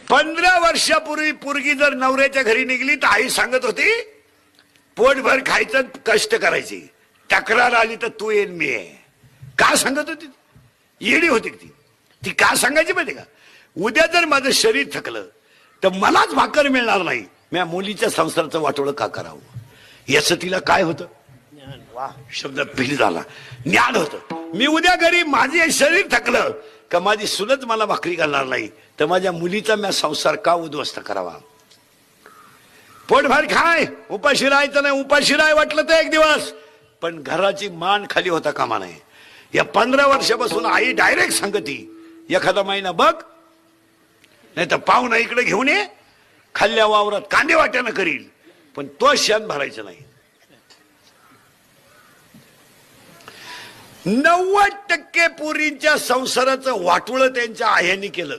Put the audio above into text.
15 वर्षापूर्वी पोरगी जर नवऱ्याच्या घरी निघली तर आई सांगत होती पोटभर खायचं कष्ट करायची, तक्रार आली तर तू येईन मी आहे. का सांगत होती? येडी होती ती. ती का सांगायची माहिती का? उद्या जर माझं शरीर थकलं तर मलाच भाकर मिळणार नाही, मी मुलीच्या संसाराचं वाटोळं का करावं? याचं तिला काय होतं? वा, शब्द पिढी झाला, ज्ञान होतं. मी उद्या घरी माझे शरीर थकलं का माझी सुनच मला भाकरी घालणार नाही, तर माझ्या मुलीचा मी संसार का उद्ध्वस्त करावा? पोटभर खाय, उपाशी राहायचं नाही. उपाशी राहाय वाटलं तर एक दिवस, पण घराची मान खाली होता कामा नये. या 15 वर्षापासून आई डायरेक्ट सांगती एखादा महिना बघ, नाही तर पाहुणा इकडे घेऊन ये, खाल्ल्या वावरात कांदे वाट्यानं करील, पण तो शेण भरायचं नाही. 90% पोरींच्या संसाराचं वाटोळं त्यांच्या आयांनी केलं.